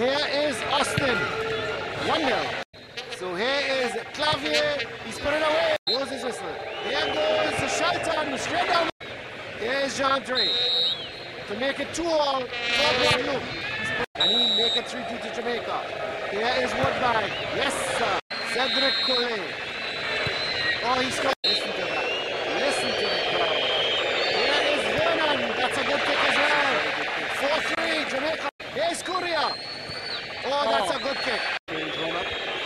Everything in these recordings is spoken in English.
Here is Austin. 1-0. So here is Clavier. He's put it away. Goes his whistle. There goes Shelton. Straight down. Here is Jean-Dre. To make it 2-all for Guadeloupe. Can he make it 3-2 to Jamaica? Here is Woodbine. Yes, sir. Cedric Collet. Oh, he scored. Listen to that. Listen to the crowd. Here is Vernon. That's a good kick as well. 4-3, Jamaica. Here's Korea. Oh, that's a good kick.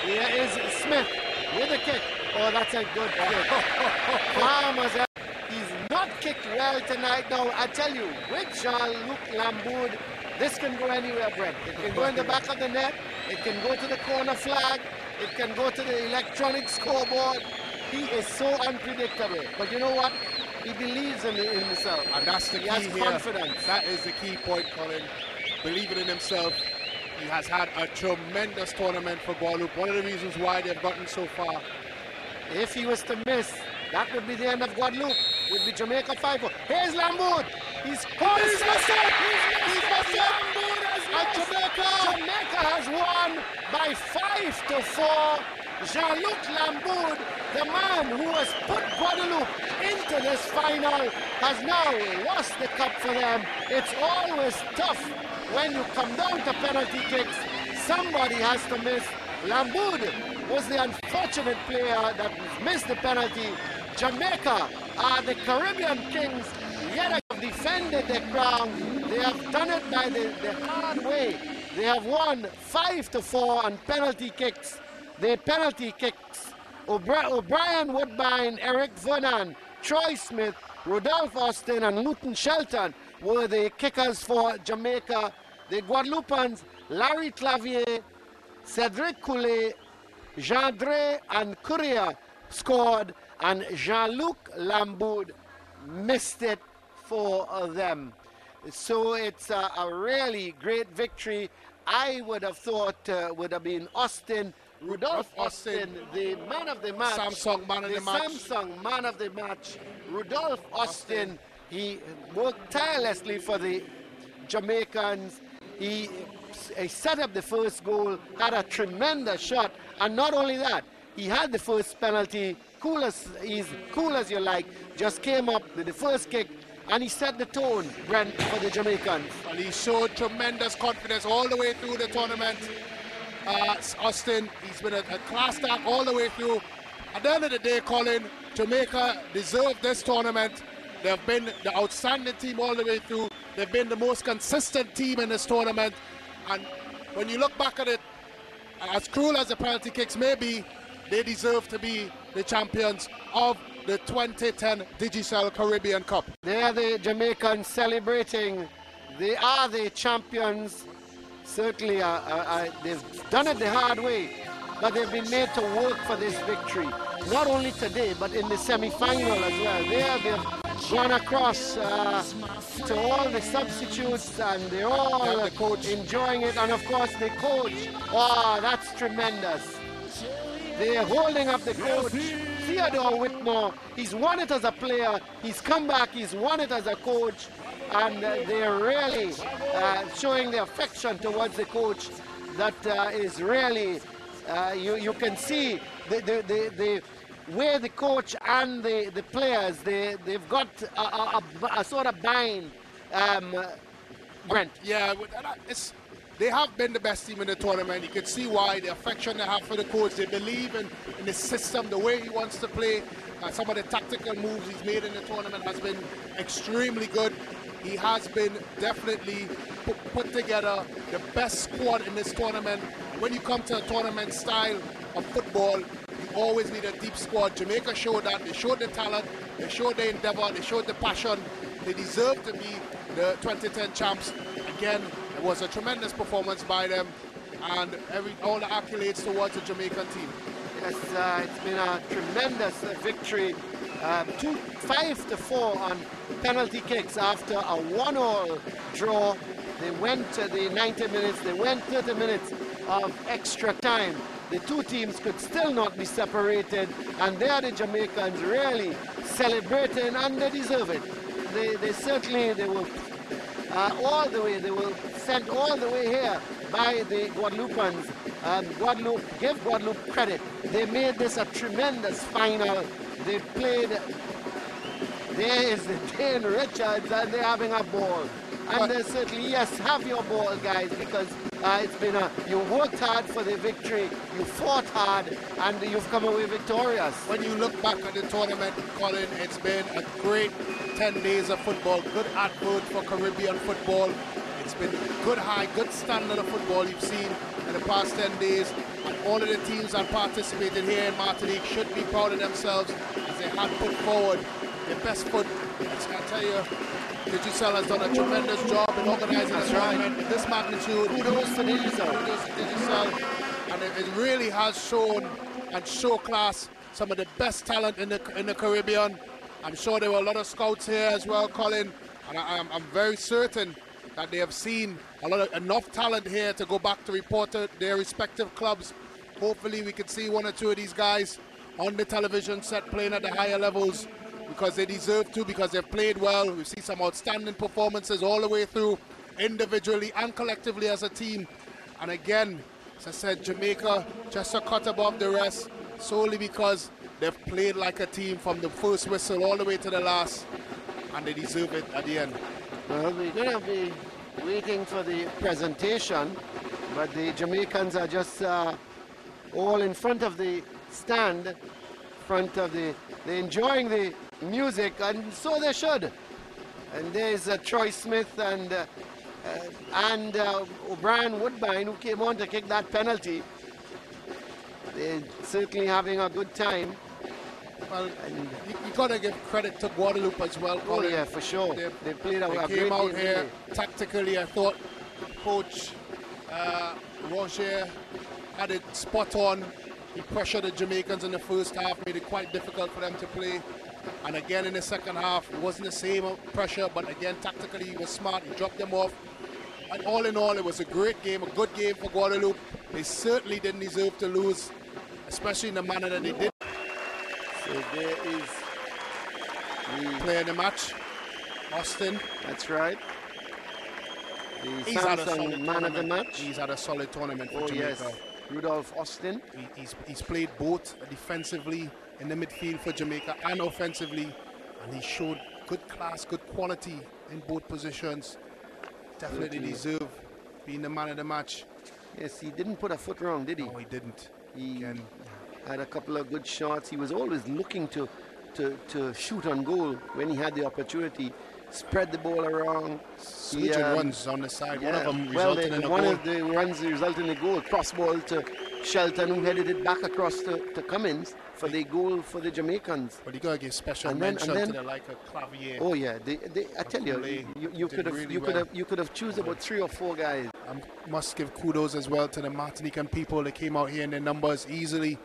Here is Smith with a kick. Oh, that's a good kick. Farmers. He's not kicked well tonight. Now, I tell you, with Jean-Luc Lamboud, this can go anywhere, Brent. It can go in the back of the net. It can go to the corner flag. It can go to the electronic scoreboard. He is so unpredictable. But you know what? He believes in himself. And that's the key here. He has confidence. That is the key point, Colin. Believing in himself. He has had a tremendous tournament for Guadeloupe. One of the reasons why they've gotten so far. If he was to miss, that would be the end of Guadeloupe. Would be Jamaica 5-4. Here's Lamboud. He's missed it. He's missed it. And Jamaica has won by 5-4. Jean-Luc Lamboud, the man who has put Guadeloupe into this final, has now lost the cup for them. It's always tough when you come down to penalty kicks. Somebody has to miss. Lamboud was the unfortunate player that missed the penalty. Jamaica are the Caribbean kings, yet have defended their crown. They have done it by the hard way. They have won 5-4 on penalty kicks. The penalty kicks, O'Brien Woodbine, Eric Vernon, Troy Smith, Rodolphe Austin and Luton Shelton were the kickers for Jamaica. The Guadeloupans, Larry Clavier, Cedric Coulet, Jean-Dre and Courier scored, and Jean-Luc Lamboud missed it for them. So it's a really great victory. I would have thought would have been Rudolph Austin, the man of the match. Samsung man of the match. Samsung man of the match. Rudolph Austin, he worked tirelessly for the Jamaicans. He set up the first goal, had a tremendous shot, and not only that, he had the first penalty, he's cool as you like, just came up with the first kick, and he set the tone, Brent, for the Jamaicans. And he showed tremendous confidence all the way through the tournament. Austin, he's been a class act all the way through. At the end of the day, Colin, Jamaica deserved this tournament. They've been the outstanding team all the way through. They've been the most consistent team in this tournament. And when you look back at it, as cruel as the penalty kicks may be, they deserve to be the champions of the 2010 Digicel Caribbean Cup. They are the Jamaicans celebrating. They are the champions. Certainly, they've done it the hard way, but they've been made to work for this victory. Not only today, but in the semi-final as well. They've gone across to all the substitutes, and they're all enjoying it. And of course, the coach. Oh, that's tremendous. They're holding up the coach, Theodore Whitmore. He's won it as a player. He's come back. He's won it as a coach. And they're really showing their affection towards the coach. That is really, you can see the way the coach and the players, they've got a sort of bind, Brent. Yeah, they have been the best team in the tournament. You can see why, the affection they have for the coach. They believe in the system, the way he wants to play. Some of the tactical moves he's made in the tournament has been extremely good. He has been definitely put together the best squad in this tournament. When you come to a tournament style of football, you always need a deep squad. Jamaica showed that. They showed the talent, they showed the endeavor, they showed the passion. They deserve to be the 2010 champs. Again, it was a tremendous performance by them, and all the accolades towards the Jamaican team. Yes, it's been a tremendous victory. 5-4 on penalty kicks after a 1-all draw. They went to the 90 minutes, they went 30 minutes of extra time. The two teams could still not be separated, and there the Jamaicans really celebrating, and they deserve it. They certainly, they were all the way, they were sent all the way here by the Guadeloupans. Guadeloupe, give Guadeloupe credit. They made this a tremendous final. They played. There is Dane Richards, and they're having a ball. And they certainly, yes, have your ball, guys, because it's been you worked hard for the victory, you fought hard, and you've come away victorious. When you look back at the tournament, Colin, it's been a great 10 days of football. Good advert for Caribbean football. It's been good good standard of football you've seen in the past 10 days. And all of the teams that participated here in Martinique should be proud of themselves as they have put forward their best foot. I tell you, Digicel has done a tremendous job in organizing this tournament in this magnitude. Kudos to Digicel. Kudos to Digicel. And it really has shown and show class some of the best talent in the Caribbean. I'm sure there were a lot of scouts here as well, Colin. And I'm very certain that they have seen enough talent here to go back to report to their respective clubs. Hopefully we can see one or two of these guys on the television set playing at the higher levels, because they deserve to, because they've played well. We've seen some outstanding performances all the way through, individually and collectively as a team. And again, as I said, Jamaica just a cut above the rest, solely because they've played like a team from the first whistle all the way to the last, and they deserve it at the end. Well, we're going to be waiting for the presentation, but the Jamaicans are just all in front of the stand, they're enjoying the music, and so they should. And there's Troy Smith and O'Brien Woodbine, who came on to kick that penalty. They're certainly having a good time. Well, you got to give credit to Guadeloupe as well, Colin. Oh yeah, for sure. They played a great came out game here tactically. I thought Coach Roger had it spot on. He pressured the Jamaicans in the first half, made it quite difficult for them to play. And again in the second half, it wasn't the same pressure, but again tactically he was smart. He dropped them off. And all in all, it was a great game, a good game for Guadeloupe. They certainly didn't deserve to lose, especially in the manner that they did. So there is the player in the match, Austin. That's right. He's had a solid man of the match. He's had a solid tournament for Jamaica. Yes. Rudolph Austin. He's played both defensively in the midfield for Jamaica and offensively, and he showed good class, good quality in both positions. Definitely deserve being the man of the match. Yes, he didn't put a foot wrong, did he? No, he didn't. He had a couple of good shots. He was always looking to shoot on goal when he had the opportunity. Spread the ball around. Surging runs on the side. Yeah, one of them resulted in a one goal. of the runs resulted in a goal. Cross ball to Shelton, who headed it back across to Cummins for the goal for the Jamaicans. But you gotta give special mention to the like a Clavier. Oh yeah, I tell you, you could have chosen about 3 or 4 guys. I must give kudos as well to the Martinican people. They came out here in their numbers easily.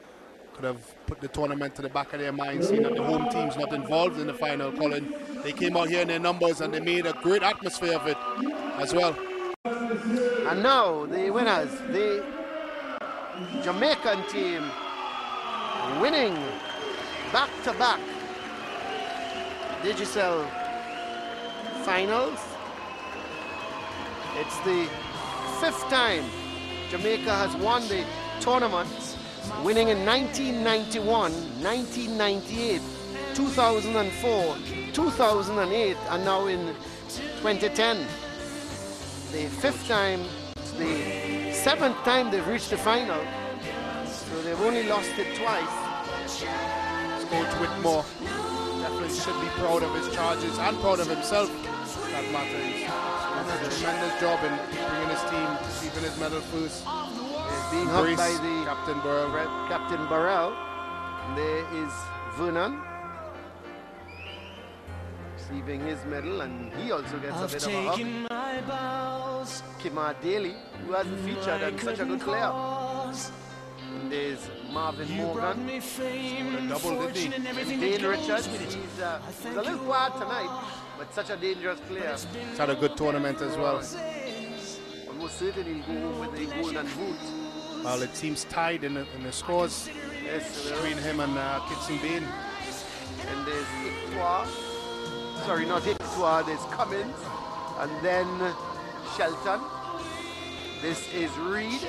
Could have put the tournament to the back of their minds, seeing that the home team's not involved in the final, Colin. They came out here in their numbers and they made a great atmosphere of it as well. And now the winners, the Jamaican team, winning back-to-back Digicel finals. It's the 5th time Jamaica has won the tournament, winning in 1991, 1998, 2004, 2008, and now in 2010. The 5th time, it's the 7th time they've reached the final, so they've only lost it twice. Coach Whitmore definitely should be proud of his charges and proud of himself. That matter. He's done a tremendous job in bringing his team, keeping his medal first. Being hugged by the Captain Burrell. Burrell. There is Vernon receiving his medal, and he also gets a bit of a hug. Kimar Daly, who hasn't featured and such a good player. And there's Marvin Morgan. A double, didn't he? Dane Richards. He's a little quiet tonight, but such a dangerous player. He's had a good tournament as well. Almost certainly he'll go home with the golden boot. Well, it seems tied in the scores between him and Kitson Bain. And there's Ictois. Sorry, not Ictois. There's Cummins. And then Shelton. This is Reed.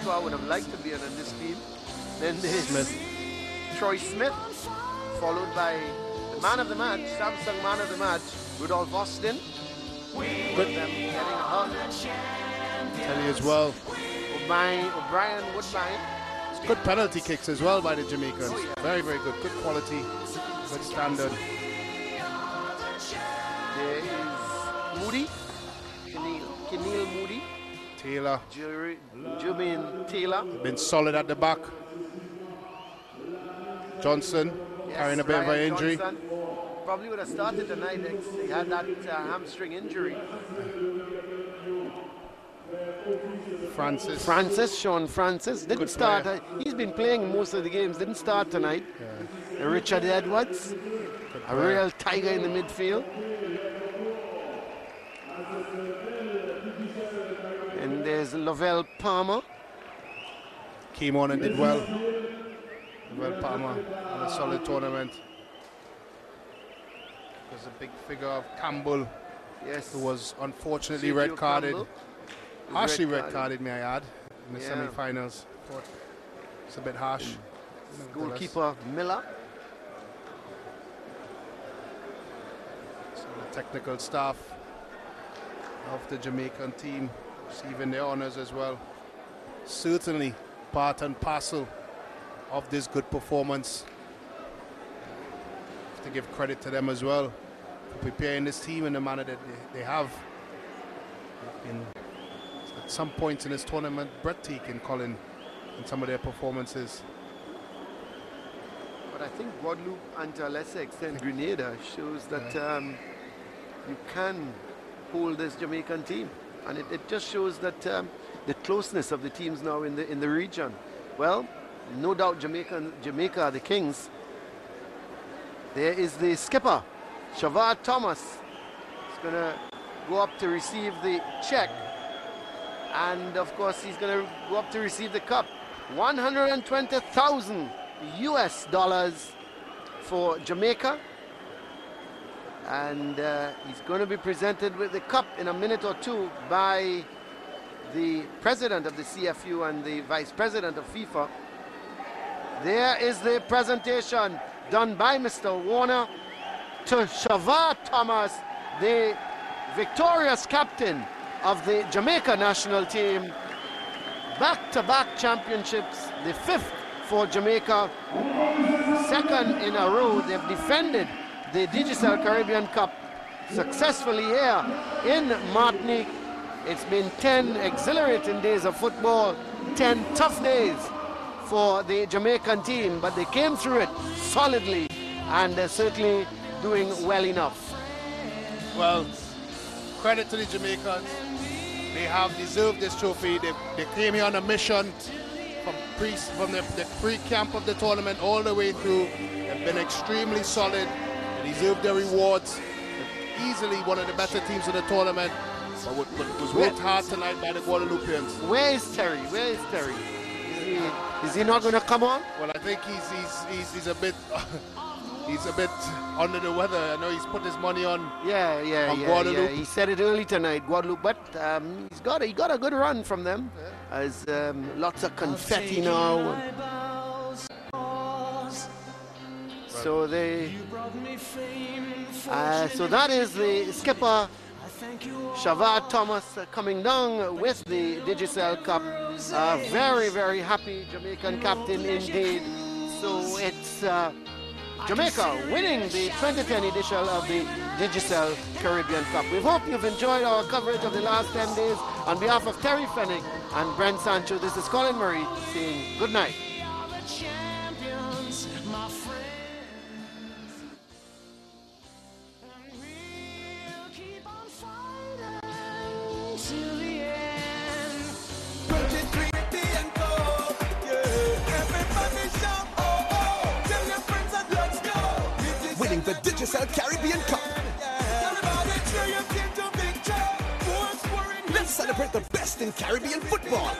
I would have liked to be on this team. Then there's Smith. Troy Smith, followed by the man of the match, Samsung man of the match, Rudolph Austin. Good. Them getting a hug. Tell you as well. O'Brien Woodbine. It's good penalty kicks as well by the Jamaicans. Oh, yeah. Very, very good. Good quality. Good standard. There is Moody, Keneal Moody. Taylor. Jermaine Taylor. Been solid at the back. Johnson carrying a bit of an injury. Johnson probably would have started tonight. He had that hamstring injury. Sean Francis didn't start. He's been playing most of the games. Didn't start tonight. Yeah. Richard Edwards, a real tiger in the midfield. And there's Lovell Palmer. Came on and did well. Lovell Palmer had a solid tournament. There's a big figure of Campbell, yes, who was unfortunately red carded. Harshly red carded, may I add, in the semi-finals. It's a bit harsh. Goalkeeper Miller. So the technical staff of the Jamaican team receiving their honors as well. Certainly part and parcel of this good performance. Have to give credit to them as well for preparing this team in the manner that they have. Been, at some points in this tournament, breathtaking, Colin, in some of their performances. But I think Guadeloupe and to a lesser extent Grenada shows that you can hold this Jamaican team, and it just shows that the closeness of the teams now in the region. Well, no doubt Jamaica are the kings. There is the skipper, Shavard Thomas. He's going to go up to receive the check, and of course he's going to go up to receive the cup. $120,000 US for Jamaica, and he's going to be presented with the cup in a minute or two by the president of the CFU and the vice president of FIFA. There is the presentation done by Mr. Warner to Shavard Thomas, the victorious captain of the Jamaica national team. Back-to-back championships, the 5th for Jamaica, 2nd in a row. They've defended the Digicel Caribbean Cup successfully here in Martinique. It's been 10 exhilarating days of football, 10 tough days for the Jamaican team, but they came through it solidly, and they're certainly doing well enough. Well, credit to the Jamaicans. They have deserved this trophy. They came here on a mission from the pre-camp of the tournament all the way through. They've been extremely solid. They deserve their rewards. They're easily one of the better teams in the tournament. But was worked hard tonight by the Guadeloupeans. Where is Terry? Where is Terry? Is he not going to come on? Well, I think he's a bit he's a bit under the weather. I know he's put his money on Guadeloupe. Yeah. He said it early tonight, Guadeloupe, but he got a good run from them. As lots of confetti now. So so that is the skipper Shavard Thomas coming down with the Digicel Cup. Very, very happy Jamaican captain indeed. So it's Jamaica winning the 2010 edition of the Digicel Caribbean Cup. We hope you've enjoyed our coverage of the last 10 days. On behalf of Terry Fennick and Brent Sancho, this is Colin Murray saying good night. Winning the Digicel Caribbean Cup. Let's celebrate the best in Caribbean football.